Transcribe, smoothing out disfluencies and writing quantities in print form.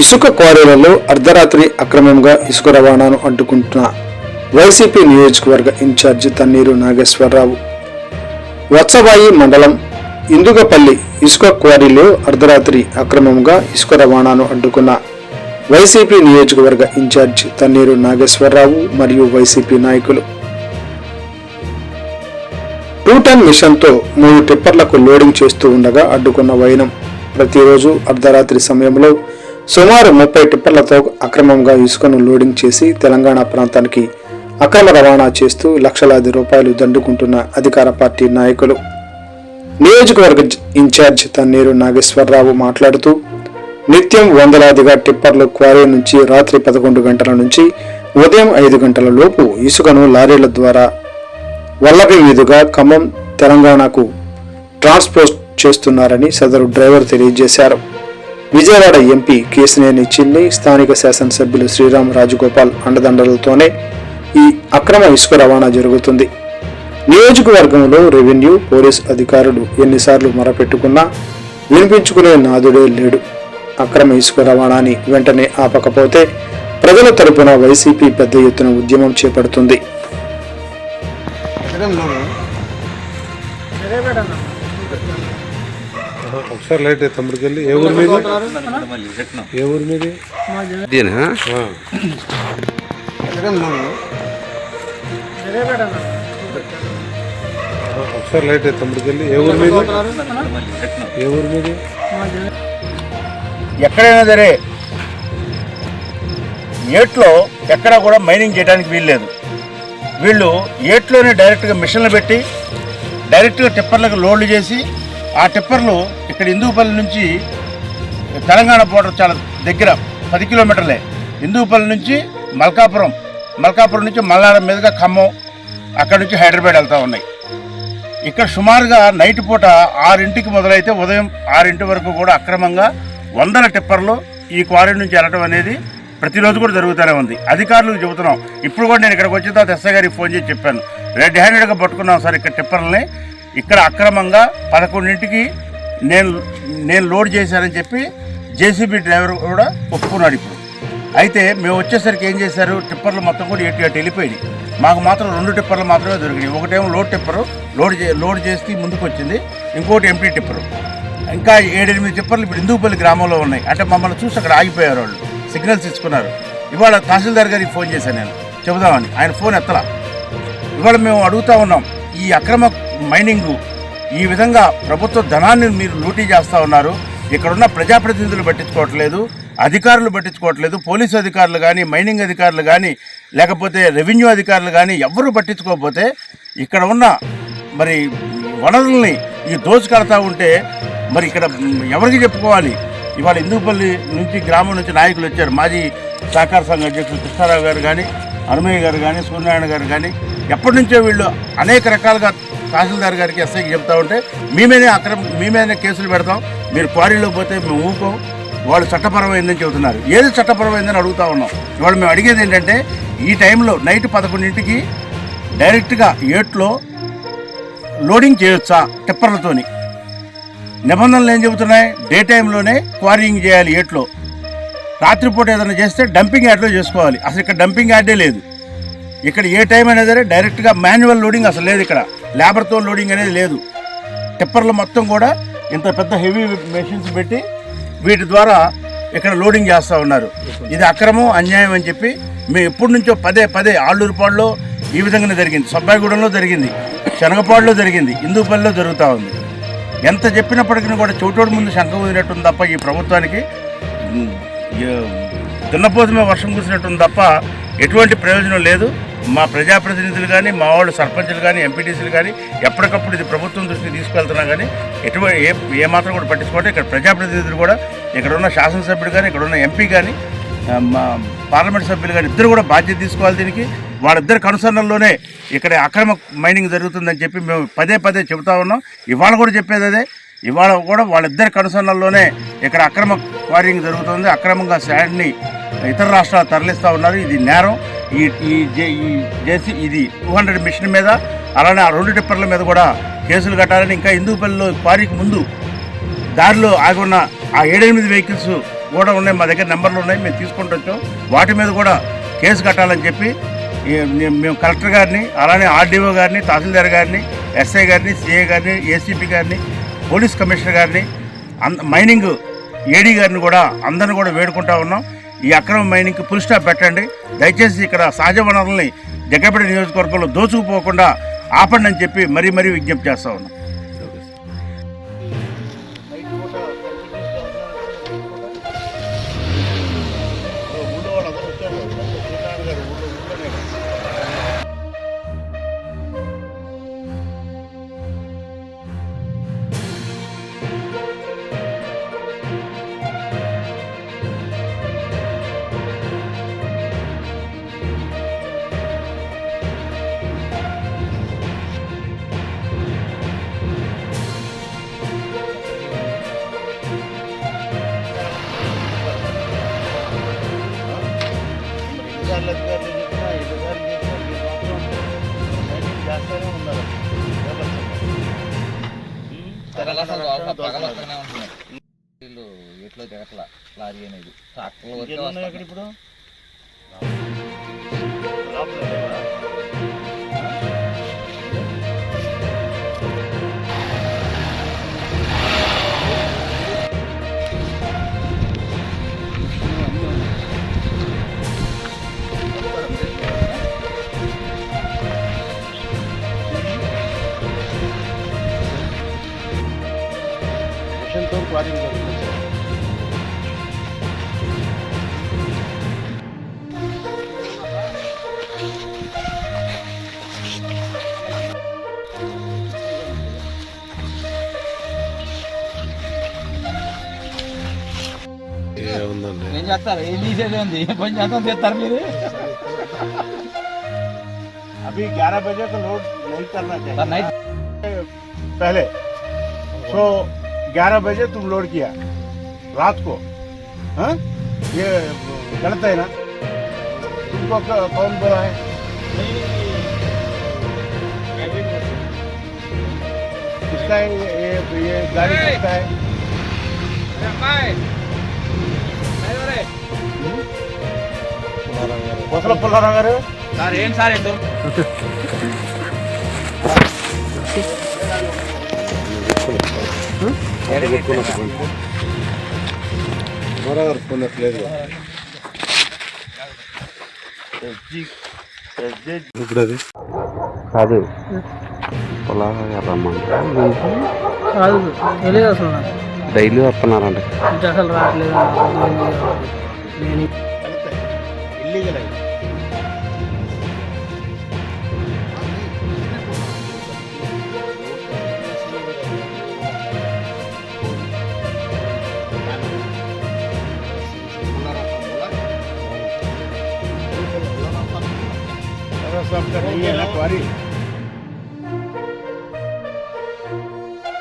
ఇసుక క్వారీలలో అర్ధరాత్రి అక్రమంగా ఇసుక రవాణాను అడ్డుకుంటున్న వైసీపీ నియోజకవర్గ ఇన్ఛార్జి తన్నీరు నాగేశ్వరరావు. వత్సవాయి మండలం ఇందుగపల్లి ఇసుక క్వారీలో అర్ధరాత్రి అక్రమంగా ఇసుక రవాణాను అడ్డుకున్న వైసీపీ నియోజకవర్గ ఇన్ఛార్జి తన్నీరు నాగేశ్వరరావు మరియు వైసీపీ నాయకులు 2 టన్ మిషన్తో 3 టిప్పర్లకు లోడింగ్ చేస్తూ ఉండగా అడ్డుకున్న వైనం. ప్రతిరోజు అర్ధరాత్రి సమయంలో సుమారు 30 టిప్పర్లతో అక్రమంగా ఇసుకను లోడింగ్ చేసి తెలంగాణ ప్రాంతానికి అక్రమ రవాణా చేస్తూ లక్షలాది రూపాయలు దండుకుంటున్న అధికార పార్టీ నాయకులు. నియోజకవర్గ ఇన్ఛార్జ్ తన్నీరు నాగేశ్వరరావు మాట్లాడుతూ, నిత్యం వందలాదిగా టిప్పర్లు క్వారీ నుంచి రాత్రి 11 గంటల నుంచి ఉదయం 5 గంటల లోపు ఇసుకను లారీల ద్వారా వల్లభి మీదుగా ఖమ్మం, తెలంగాణకు ట్రాన్స్పోర్ట్ చేస్తున్నారని సదరు డ్రైవర్ తెలియజేశారు. విజయవాడ ఎంపీ కేసినేని చిన్ని, స్థానిక శాసనసభ్యులు శ్రీరామ్ రాజగోపాల్ అండదండలతోనే ఈ అక్రమ ఇసుక రవాణా జరుగుతుంది. నియోజకవర్గంలో రెవెన్యూ, పోలీస్ అధికారులు ఎన్నిసార్లు మొరపెట్టుకున్నా వినిపించుకునే నాదుడే లేడు. అక్రమ ఇసుక రవాణాని వెంటనే ఆపకపోతే ప్రజల తరపున వైసీపీ పెద్ద ఎత్తున ఉద్యమం చేపడుతుంది. ఒకసారి లైట్ తమ్ముడికి వెళ్ళి ఏ ఊరు మీద ఒకసారి లైట్ తమ్ముడికి వెళ్ళి ఏ ఊరు మీద ఎక్కడైనా సరే ఏట్లో ఎక్కడా కూడా మైనింగ్ చేయడానికి వీల్లేదు. వీళ్ళు ఏట్లోనే డైరెక్ట్గా మిషన్లు పెట్టి డైరెక్ట్గా టిప్పర్లకు లోడ్లు చేసి ఆ టిప్పర్లు ఇక్కడ ఇందుపల్లి నుంచి తెలంగాణ బోర్డర్ చాలా దగ్గర 10 కిలోమీటర్లే. ఇందుపల్లి నుంచి మల్కాపురం నుంచి మల్లారం మీదుగా ఖమ్మం, అక్కడ నుంచి హైదరాబాద్ వెళ్తూ ఉన్నాయి. ఇక్కడ సుమారుగా నైట్ పూట 6ంటికి మొదలైతే ఉదయం 6 వరకు కూడా అక్రమంగా 100 టిప్పర్లు ఈ క్వారీ నుంచి వెళ్ళడం అనేది ప్రతిరోజు కూడా జరుగుతూనే ఉంది. అధికారులకు చెబుతున్నాం. ఇప్పుడు కూడా నేను ఇక్కడికి వచ్చిన తర్వాత ఎస్ఐ గారికి ఫోన్ చేసి చెప్పాను, రెడ్ హ్యాండెడ్గా పట్టుకున్నాం సార్ ఇక్కడ టిప్పర్లని. ఇక్కడ అక్రమంగా 11ంటికి నేను లోడ్ చేశానని చెప్పి జేసీబీ డ్రైవర్ కూడా ఒప్పుకున్నాడు ఇప్పుడు. అయితే మేము వచ్చేసరికి ఏం చేశారు, టిప్పర్లు మొత్తం కూడా ఎటు వెళ్ళిపోయింది. మాకు మాత్రం 2 టిప్పర్లు మాత్రమే దొరికినాయి. ఒకటేమో లోడ్ టిప్పరు లోడ్ చేసి ముందుకు వచ్చింది, ఇంకోటి ఎంటీ టిప్పరు. ఇంకా 7-8 టిప్పర్లు ఇప్పుడు ఇందుపల్లి గ్రామంలో ఉన్నాయి. అంటే మమ్మల్ని చూసి అక్కడ ఆగిపోయారు, వాళ్ళు సిగ్నల్స్ ఇచ్చుకున్నారు. ఇవాళ తహసీల్దార్ గారికి ఫోన్ చేశాను నేను చెబుదామని, ఆయన ఫోన్ ఎత్తలా. ఇవాళ మేము అడుగుతూ ఉన్నాం, ఈ అక్రమ మైనింగు ఈ విధంగా ప్రభుత్వ ధనాన్ని మీరు లూటీ చేస్తూ ఉన్నారు. ఇక్కడున్న ప్రజాప్రతినిధులు పట్టించుకోవట్లేదు, అధికారులు పట్టించుకోవట్లేదు, పోలీసు అధికారులు కానీ, మైనింగ్ అధికారులు కానీ, లేకపోతే రెవెన్యూ అధికారులు కానీ ఎవ్వరూ పట్టించుకోకపోతే ఇక్కడ ఉన్న మరి వనరుల్ని ఈ దోచుకెళ్తూ ఉంటే మరి ఇక్కడ ఎవరికి చెప్పుకోవాలి? ఇవాళ ఇందుపల్లి నుంచి గ్రామం నుంచి నాయకులు వచ్చారు. మాజీ సహకార సంఘ అధ్యక్షులు కృష్ణారావు గారు కానీ, హనుమయ్య గారు కానీ, సూర్యనారాయణ గారు కానీ ఎప్పటి నుంచో వీళ్ళు అనేక రకాలుగా తహసీల్దార్ గారికి, ఎస్ఐకి చెప్తా ఉంటే మేమేనే కేసులు పెడతాం, మీరు క్వారీలో పోతే మేము ఊపం, వాళ్ళు చట్టపరమైందని చెబుతున్నారు. ఏది చట్టపరమైందని అడుగుతూ ఉన్నాం. ఇవాళ మేము అడిగేది ఏంటంటే, ఈ టైంలో నైట్ 11ంటికి డైరెక్ట్గా ఏట్లో లోడింగ్ చేయొచ్చా టిప్పర్లతోని? నిబంధనలు ఏం చెబుతున్నాయి, డే టైంలోనే క్వారీయింగ్ చేయాలి ఏట్లో. రాత్రిపూట ఏదైనా చేస్తే డంపింగ్ యార్డ్లో చేసుకోవాలి. అసలు ఇక్కడ డంపింగ్ యార్డే లేదు. ఇక్కడ ఏ టైం అనేది సరే డైరెక్ట్గా మాన్యువల్ లోడింగ్ అసలు లేదు. ఇక్కడ లేబర్తో లోడింగ్ అనేది లేదు. టిప్పర్లు మొత్తం కూడా ఇంత పెద్ద హెవీ మెషిన్స్ పెట్టి వీటి ద్వారా ఇక్కడ లోడింగ్ చేస్తూ ఉన్నారు. ఇది అక్రమం, అన్యాయం అని చెప్పి మేము ఎప్పటి నుంచో పదే ఆళ్ళూరుపాడులో ఈ విధంగానే జరిగింది, సబ్బాయిగూడెంలో జరిగింది, శనగపాడులో జరిగింది, ఇందుపల్లిలో జరుగుతూ ఉంది. ఎంత చెప్పినప్పటికీ కూడా చోటోడు ముందు శంఖం ఊదినట్టుంది తప్ప ఈ ప్రభుత్వానికి దున్నపోతమే వర్షం కురిసినట్టుంది తప్ప ఎటువంటి ప్రయోజనం లేదు. మా ప్రజాప్రతినిధులు కానీ, మా వాళ్ళు సర్పంచులు కానీ, ఎంపీటీసీలు కానీ ఎప్పటికప్పుడు ఇది ప్రభుత్వం దృష్టికి తీసుకెళ్తున్నా కానీ ఏమాత్రం కూడా పట్టించుకోవట్లేదు. ఇక్కడ ప్రజాప్రతినిధులు కూడా, ఇక్కడ ఉన్న శాసనసభ్యుడు కానీ, ఇక్కడ ఉన్న ఎంపీ కానీ, పార్లమెంట్ సభ్యులు కానీ ఇద్దరు కూడా బాధ్యత తీసుకోవాలి. దీనికి వాళ్ళిద్దరు కనుసరణలోనే ఇక్కడ అక్రమ మైనింగ్ జరుగుతుందని చెప్పి మేము పదే చెబుతా ఉన్నాం. ఇవాళ కూడా చెప్పేది అదే. ఇవాళ కూడా వాళ్ళిద్దరి కనుసరణలోనే ఇక్కడ అక్రమ క్వారీయింగ్ జరుగుతుంది. అక్రమంగా శాండ్ని ఇతర రాష్ట్రాలు తరలిస్తూ ఉన్నారు. ఇది నేరం. ఇది 200 మిషన్ మీద, అలానే ఆ 2 టిప్పర్ల మీద కూడా కేసులు కట్టాలని, ఇంకా ఇందుపల్లిలో క్వారీకి ముందు దారిలో ఆగి ఉన్న ఆ 7-8 వెహికల్స్ కూడా ఉన్నాయి, మా దగ్గర నెంబర్లు ఉన్నాయి, మేము తీసుకుంటూ వచ్చాం. వాటి మీద కూడా కేసు కట్టాలని చెప్పి మేము కలెక్టర్ గారిని, అలానే ఆర్డీఓ గారిని, తహసీల్దార్ గారిని, ఎస్ఐ గారిని, సిఐ గారిని, ఏసీపీ గారిని, పోలీస్ కమిషనర్ గారిని, మైనింగ్ ఏడీ గారిని కూడా అందరిని కూడా వేడుకుంటా ఉన్నాం. ఈ అక్రమ మైనింగ్కి ఫుల్ స్టాప్ పెట్టండి. దయచేసి ఇక్కడ సహజ వనరుల్ని జగ్గపేట నియోజకవర్గంలో దోచుకుపోకుండా ఆపండి అని చెప్పి మరీ మరీ విజ్ఞప్తి చేస్తా ఉన్నాం. ఎట్లో దిగట్లా లారీ అనేది ట్రాక్టర్లు ఇప్పుడు మిషన్తో క్వారింగ్ జరుగుతుంది. ఏం చేస్తారు, ఏం తీసేది ఉంది, కొంచెం శాతం చేస్తారు మీరు. अभी 11 बजे को लोड नहीं करना चाहिए नाइट पहले. सो 11 बजे तुम लोड किया रात को, हाँ? ये गलत है ना? तुमको कौन बोला है? किसका है ये गाड़ी किसका है? कोसला पुल्ला नगर సార్ ఏం సార్ ఏంటో ఇప్పుడు అది కాదు పొలాలు రమ్మంటే కాదు తెలియదు అసలు నాకు డైలీ వస్తున్నారంట. ఇంకా అసలు రావట్లేదు నేను इलीगल है. सब नहीं है ना क्वारी.